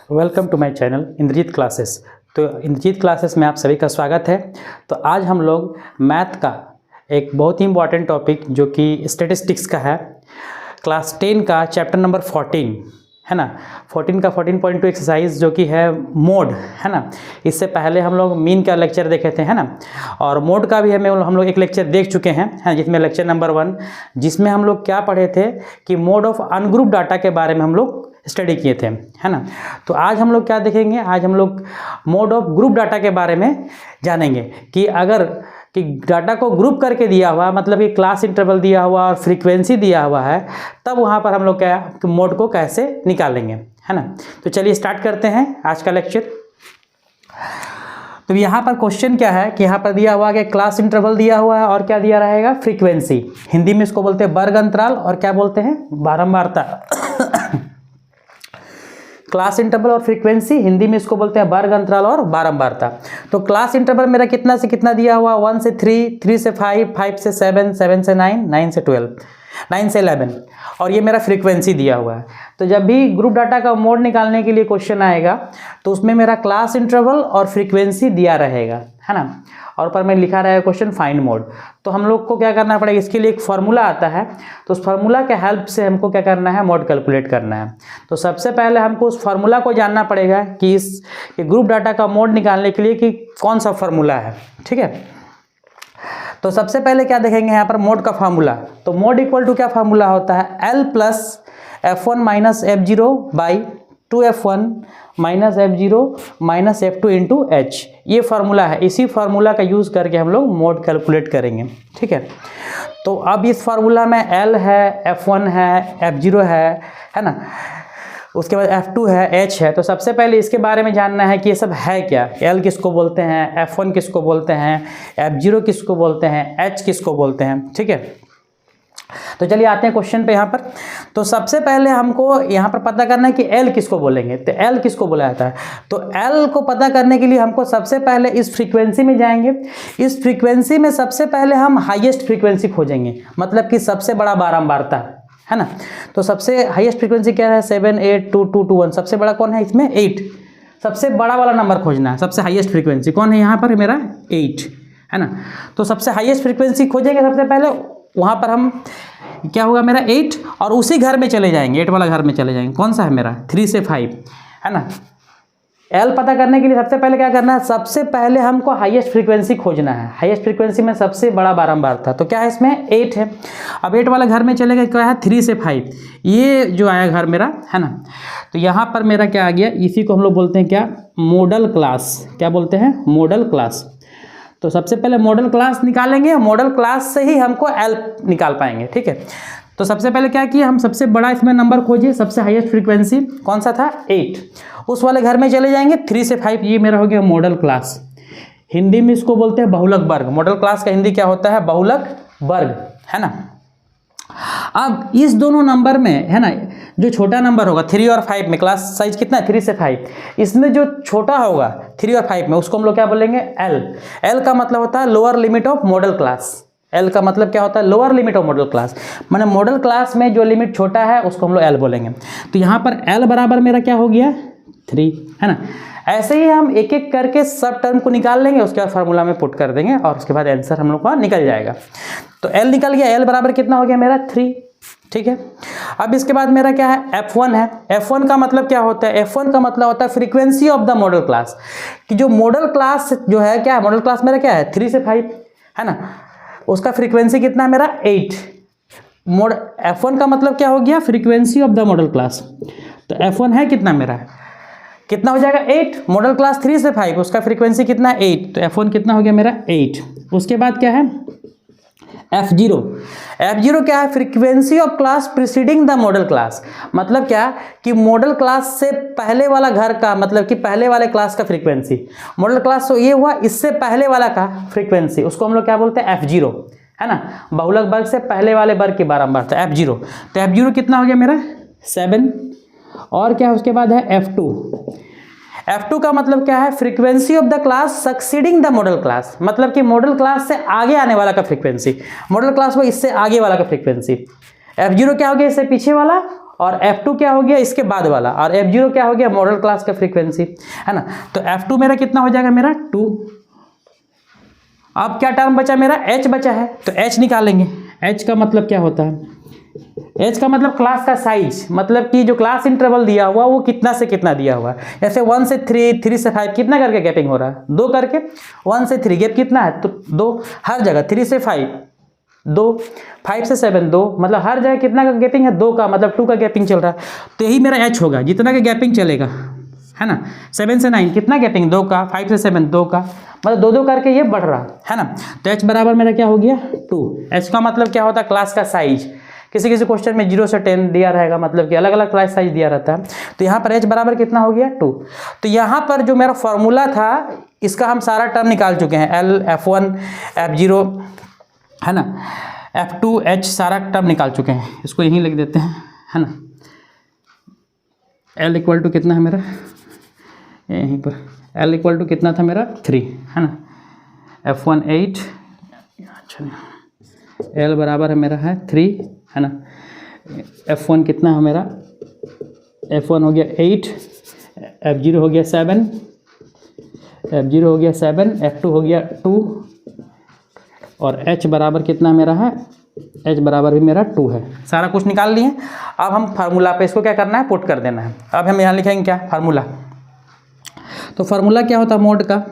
Welcome to my channel Indrajeet classes. तो Indrajeet classes में आप सभी का स्वागत है। तो आज हम लोग मैथ का एक बहुत ही इम्पॉर्टेंट टॉपिक जो कि स्टैटिस्टिक्स का है, क्लास 10 का चैप्टर नंबर 14 है ना। 14 का 14.2 एक्सरसाइज जो कि है मोड है ना। इससे पहले हम लोग मीन का लेक्चर देखे थे है ना, और मोड का भी हम लोग एक लेक्चर देख चुके हैं जिसमें लेक्चर नंबर 1 जिसमें हम लोग क्या पढ़े थे कि मोड ऑफ अनग्रुप डाटा के बारे में हम लोग स्टडी किए थे है ना। तो आज हम लोग क्या देखेंगे, आज हम लोग मोड ऑफ ग्रुप डाटा के बारे में जानेंगे कि अगर कि डाटा को ग्रुप करके दिया हुआ, मतलब कि क्लास इंटरवल दिया हुआ और फ्रीक्वेंसी दिया हुआ है, तब वहाँ पर हम लोग क्या मोड को कैसे निकालेंगे है ना। तो चलिए स्टार्ट करते हैं आज का लेक्चर। तो यहाँ पर क्वेश्चन क्या है कि यहाँ पर दिया हुआ कि क्लास इंटरवल दिया हुआ है और क्या दिया रहेगा, फ्रीक्वेंसी। हिंदी में इसको बोलते हैं वर्ग अंतराल और क्या बोलते हैं, बारंबारता। क्लास इंटरवल और फ्रीक्वेंसी, हिंदी में इसको बोलते हैं वर्ग अंतराल और बारंबारता। तो क्लास इंटरवल मेरा कितना से कितना दिया हुआ, 1 से 3, 3 से 5, 5 से 7, 7 से 9, 9 से 12, 9 से 11, और ये मेरा फ्रीक्वेंसी दिया हुआ है। तो जब भी ग्रुप डाटा का मोड निकालने के लिए क्वेश्चन आएगा तो उसमें मेरा क्लास इंटरवल और फ्रीक्वेंसी दिया रहेगा है ना, और पर मैं लिखा रहेगा क्वेश्चन फाइंड मोड। तो हम लोग को क्या करना पड़ेगा, इसके लिए एक फार्मूला आता है, तो उस फार्मूला के हेल्प से हमको क्या करना है, मोड कैलकुलेट करना है। तो सबसे पहले हमको उस फार्मूला को जानना पड़ेगा कि इस ग्रुप डाटा का मोड निकालने के लिए कि कौन सा फार्मूला है, ठीक है। तो सबसे पहले क्या देखेंगे यहाँ पर, मोड का फार्मूला। तो मोड इक्वल टू क्या फार्मूला होता है, L plus F1 minus F0 by 2F1 minus F0 minus F2 into H। ये फार्मूला है, इसी फार्मूला का यूज़ करके हम लोग मोड कैलकुलेट करेंगे, ठीक है। तो अब इस फार्मूला में L है, F1 है, F0 है ना, उसके बाद F2 है, H है। तो सबसे पहले इसके बारे में जानना है कि ये सब है क्या, L किसको बोलते हैं, F1 किसको बोलते हैं, F0 किसको बोलते हैं, H किसको बोलते हैं, ठीक है। तो चलिए आते हैं क्वेश्चन पे यहाँ पर। तो सबसे पहले हमको यहाँ पर पता करना है कि L किसको बोलेंगे, तो L किसको बोला जाता है। तो L को पता करने के लिए हमको सबसे पहले इस फ्रीक्वेंसी में जाएंगे। इस फ्रीक्वेंसी में सबसे पहले हम हाईएस्ट फ्रीक्वेंसी खोजेंगे, मतलब कि सबसे बड़ा बारंबारता है ना। तो सबसे हाईएस्ट फ्रीक्वेंसी क्या है, 7 8 2 2 2 1। सबसे बड़ा कौन है इसमें, 8। सबसे बड़ा वाला नंबर खोजना है, सबसे हाईएस्ट फ्रीक्वेंसी कौन है यहाँ पर, मेरा 8 है ना। तो सबसे हाईएस्ट फ्रीक्वेंसी खोजेंगे सबसे पहले, वहाँ पर हम क्या होगा मेरा 8, और उसी घर में चले जाएंगे, 8 वाला घर में चले जाएंगे। कौन सा है मेरा, 3 से 5 है ना। L पता करने के लिए सबसे पहले क्या करना है, सबसे पहले हमको हाईएस्ट फ्रीक्वेंसी खोजना है। हाईएस्ट फ्रीक्वेंसी में सबसे बड़ा बारंबार था, तो क्या है इसमें 8 है। अब 8 वाला घर में चले गए, क्या है 3 से 5, ये जो आया घर मेरा है ना। तो यहाँ पर मेरा क्या आ गया, इसी को हम लोग बोलते हैं क्या, मॉडल क्लास। क्या बोलते हैं, मॉडल क्लास। तो सबसे पहले मॉडल क्लास निकालेंगे, मॉडल क्लास से ही हमको L निकाल पाएंगे, ठीक है। तो सबसे पहले क्या किया, हम सबसे बड़ा इसमें नंबर खोजिए, सबसे हाईएस्ट फ्रीक्वेंसी कौन सा था, 8। उस वाले घर में चले जाएंगे, 3 से 5, ये मेरा हो गया मॉडल क्लास। हिंदी में इसको बोलते हैं बहुलक वर्ग। मॉडल क्लास का हिंदी क्या होता है, बहुलक वर्ग है ना। अब इस दोनों नंबर में है ना, जो छोटा नंबर होगा 3 और 5 में, क्लास साइज कितना है 3 से 5, इसमें जो छोटा होगा 3 और 5 में, उसको हम लोग क्या बोलेंगे, L। L का मतलब होता है lower limit of model class. L का मतलब क्या होता है, lower limit of model class, माने मॉडल क्लास में जो लिमिट छोटा है उसको हम लोग L बोलेंगे। तो यहाँ पर L बराबर मेरा क्या हो गया, 3 है ना। ऐसे ही हम एक एक करके सब टर्म को निकाल लेंगे, उसके बाद फार्मूला में पुट कर देंगे और उसके बाद आंसर हम लोग का निकल जाएगा। तो L निकल गया, L बराबर कितना हो गया मेरा 3, ठीक है। अब इसके बाद मेरा क्या है, F1 है। F1 का मतलब क्या होता है, F1 का मतलब होता है frequency of the model class, कि जो मॉडल क्लास जो है क्या है, मॉडल क्लास मेरा क्या है 3 से 5 है ना, उसका फ्रीक्वेंसी कितना है मेरा 8। F1 का मतलब क्या हो गया, frequency of the model class. तो F1 है कितना मेरा, कितना हो जाएगा 8। मॉडल क्लास 3 से 5, उसका फ्रीक्वेंसी कितना 8, तो F1 कितना हो गया मेरा 8। उसके बाद क्या है F0। F0 क्या है, frequency of class preceding the model class. मतलब क्या कि मॉडल क्लास से पहले वाला घर का, मतलब कि पहले वाले क्लास का फ्रीक्वेंसी। मॉडल क्लास तो ये हुआ, इससे पहले वाला का फ्रीक्वेंसी, उसको हम लोग क्या बोलते हैं F0 है ना। बहुलक वर्ग से पहले वाले वर्ग की बारंबारता F0। तो F0 कितना हो गया मेरा 7, और क्या उसके बाद है F2। F2 का मतलब क्या है, frequency of the class succeeding the model class, मतलब कि मॉडल क्लास से आगे आने वाला का फ्रीक्वेंसी, मॉडल क्लास को इससे आगे वाला का फ्रीक्वेंसी। F0 क्या हो गया, इससे पीछे वाला, और F2 क्या हो गया इसके बाद वाला, और F0 क्या हो गया मॉडल क्लास का फ्रीक्वेंसी, है ना। तो F2 मेरा कितना हो जाएगा, मेरा 2। अब क्या टर्म बचा मेरा, H बचा है, तो H निकालेंगे। H का मतलब क्या होता है, H का मतलब क्लास का साइज, मतलब कि जो क्लास इंटरवल दिया हुआ वो कितना से कितना दिया हुआ है। जैसे 1 से 3, 3 से 5 कितना करके गैपिंग हो रहा है, 2 करके। 1 से 3 गैप कितना है, तो 2 हर जगह। 3 से 5 2, 5 से 7 2, मतलब हर जगह कितना का गैपिंग है, 2 का, मतलब 2 का गैपिंग चल रहा है। तो यही मेरा H होगा, जितना का गैपिंग चलेगा, है ना। 7 से 9 कितना गैपिंग, 2 का। 5 से 7 2 का, मतलब 2 2 करके ये बढ़ रहा है ना। तो H बराबर मेरा क्या हो गया 2। H का मतलब क्या होता है, क्लास का साइज। किसी किसी क्वेश्चन में 0 से 10 दिया रहेगा, मतलब कि अलग अलग क्लास साइज दिया रहता है। तो यहाँ पर H बराबर कितना हो गया 2। तो यहाँ पर जो मेरा फॉर्मूला था इसका हम सारा टर्म निकाल चुके हैं, L F1 F0, है ना, F2 H सारा टर्म निकाल चुके हैं। इसको यहीं लिख देते हैं, है ना। L इक्वल टू कितना है मेरा, यहीं पर L इक्वल टू कितना था मेरा 3, है ना। F1 8, अच्छा L बराबर है मेरा है 3, है ना। F1 कितना है मेरा, F1 हो गया 8, F0 हो गया 7, F0 हो गया 7, F2 हो गया 2, और H बराबर कितना मेरा है, H बराबर भी मेरा 2 है। सारा कुछ निकाल लिए। अब हम फार्मूला पे इसको क्या करना है, पुट कर देना है। अब हम यहाँ लिखेंगे क्या, फार्मूला। तो फार्मूला क्या होता है मोड का,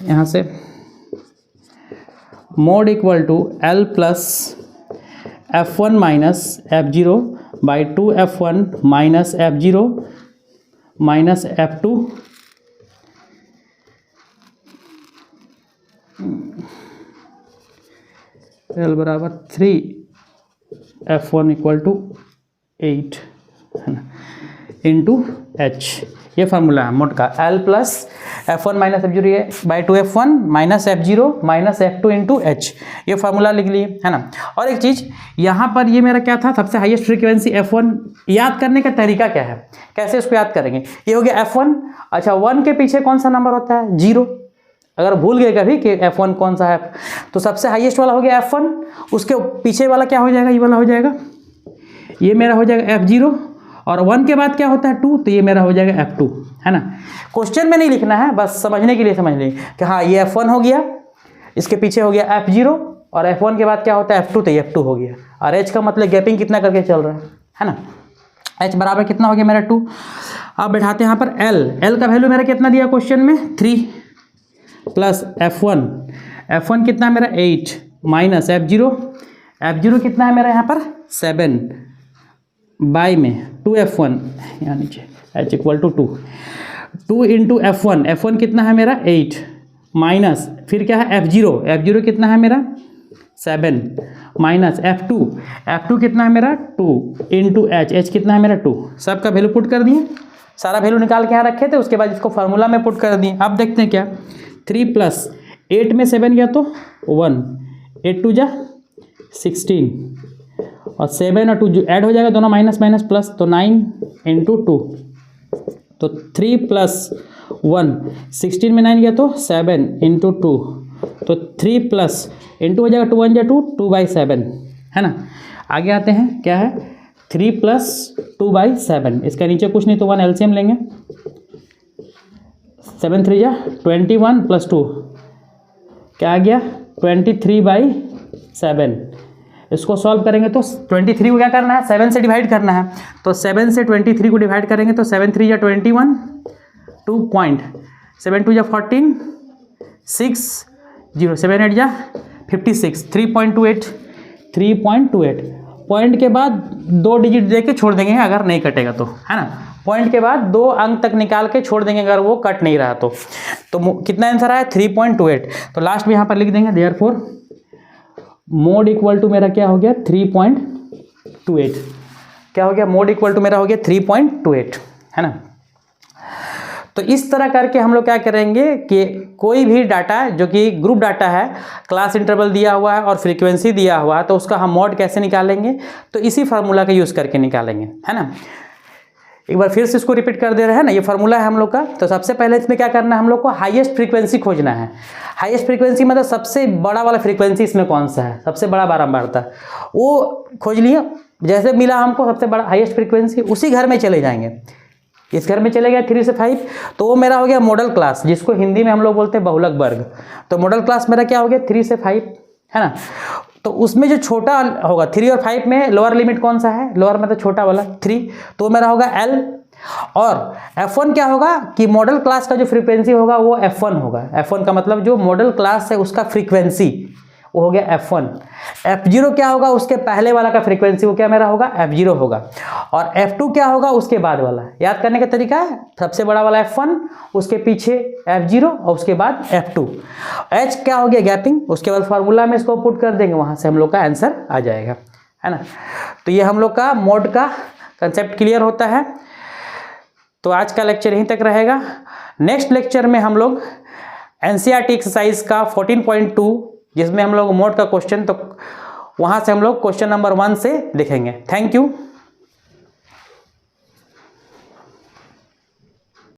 यहाँ से mode equal to L plus F1 minus F0 by 2 F1 minus F0 minus F2 L बराबर 3 F1 इक्वल टू 8, है ना, इंटू H। ये फार्मूला है मोड का, L plus F1 minus F0 by 2 F1 minus F0 minus F2 into H। ये formula लिख लिए, है ना। और एक चीज़ यहाँ पर ये मेरा क्या था, सबसे हाईएस्ट फ्रीक्वेंसी F1। याद करने का तरीका क्या है, कैसे इसको याद करेंगे। ये हो गया F1। अच्छा 1 के पीछे कौन सा नंबर होता है, 0। अगर भूल गए कभी कि F1 कौन सा है, तो सबसे हाईएस्ट वाला हो गया F1, उसके पीछे वाला क्या हो जाएगा, ये वाला हो जाएगा, ये मेरा हो जाएगा F0, और 1 के बाद क्या होता है 2, तो ये मेरा हो जाएगा F2, है ना। क्वेश्चन में नहीं लिखना है, बस समझने के लिए समझ लीजिए कि हाँ ये F1 हो गया, इसके पीछे हो गया F0, और F1 के बाद क्या होता है F2, तो ये F2 हो गया। और H का मतलब गैपिंग कितना करके चल रहा है ना। H बराबर कितना हो गया मेरा 2। अब बैठाते हैं यहाँ पर L का वैल्यू मेरा कितना दिया क्वेश्चन में 3 प्लस F1 कितना है मेरा 8 माइनस F0 कितना है मेरा यहाँ पर 7 बाई में 2F1, यहाँ नीचे H equal to 2 into F1 कितना है मेरा 8 माइनस फिर क्या है F0 कितना है मेरा 7 माइनस F2 कितना है मेरा 2 इंटू H कितना है मेरा 2। सबका वैल्यू पुट कर दिए, सारा वैल्यू निकाल के यहाँ रखे थे, उसके बाद इसको फार्मूला में पुट कर दिए। अब देखते हैं क्या, 3 प्लस 8 में 7 गया तो 1, 8 2 जा 16, और 7 और 2 जो ऐड हो जाएगा दोनों माइनस माइनस प्लस, तो 9 इंटू 2, तो 3 प्लस 1 16 में 9 गया तो 7 इंटू 2, तो 3 प्लस इंटू हो जाएगा 2 1 जा 2/7, है ना। आगे आते हैं क्या है 3 प्लस 2/7, इसका नीचे कुछ नहीं तो 1 एलसीएम लेंगे, 7 3 जा 21 प्लस 2 क्या आ गया 23/7। इसको सॉल्व करेंगे तो 23 को क्या करना है 7 से डिवाइड करना है, तो 7 से 23 को डिवाइड करेंगे तो 7 3 जा 21, 2 पॉइंट 7 2 जा 14, 6 0 7 8 जा 56, 3.28 पॉइंट के बाद 2 डिजिट दे के छोड़ देंगे अगर नहीं कटेगा तो, है ना। पॉइंट के बाद 2 अंक तक निकाल के छोड़ देंगे अगर वो कट नहीं रहा तो कितना आंसर आया 3.28। तो लास्ट में यहाँ पर लिख देंगे देयरफॉर मोड इक्वल टू मेरा क्या हो गया 3.28। क्या हो गया मोड इक्वल टू मेरा हो गया 3.28, है ना। तो इस तरह करके हम लोग क्या करेंगे कि कोई भी डाटा जो कि ग्रुप डाटा है, क्लास इंटरवल दिया हुआ है और फ्रीक्वेंसी दिया हुआ है, तो उसका हम मोड कैसे निकालेंगे, तो इसी फार्मूला का यूज़ करके निकालेंगे, है ना। एक बार फिर से इसको रिपीट कर दे रहे हैं ना, ये फार्मूला है हम लोग का। तो सबसे पहले इसमें क्या करना है, हम लोग को हाईएस्ट फ्रीक्वेंसी खोजना है। हाईएस्ट फ्रीक्वेंसी मतलब सबसे बड़ा वाला फ्रीक्वेंसी इसमें कौन सा है, सबसे बड़ा बारंबारता, वो खोज लिए। जैसे मिला हमको सबसे बड़ा हाईएस्ट फ्रीक्वेंसी, उसी घर में चले जाएंगे, इस घर में चले गए 3 से 5, तो वो मेरा हो गया मॉडल क्लास, जिसको हिंदी में हम लोग बोलते हैं बहुलक वर्ग। तो मॉडल क्लास मेरा क्या हो गया 3 से 5, है ना। तो उसमें जो छोटा होगा 3 और 5 में लोअर लिमिट कौन सा है, लोअर में तो छोटा वाला 3, तो मेरा होगा L। और F1 क्या होगा कि मॉडल क्लास का जो फ्रीक्वेंसी होगा वो F1 होगा। F1 का मतलब जो मॉडल क्लास है उसका फ्रीक्वेंसी वो हो गया F1। F0 क्या होगा, उसके पहले वाला का फ्रीक्वेंसी वो क्या मेरा होगा F0 होगा। और F2 क्या होगा, उसके बाद वाला। याद करने का तरीका है, सबसे बड़ा वाला F1, उसके पीछे F0 और उसके बाद F2। H क्या हो गया गैपिंग, उसके बाद फार्मूला में इसको पुट कर देंगे, वहाँ से हम लोग का आंसर आ जाएगा, है ना। तो ये हम लोग का मोड का कंसेप्ट क्लियर होता है। तो आज का लेक्चर यहीं तक रहेगा। नेक्स्ट लेक्चर में हम लोग NCERT एक्सरसाइज का 14.2, जिसमें हम लोग मोड का क्वेश्चन, तो वहाँ से हम लोग क्वेश्चन नंबर 1 से देखेंगे। Thank you.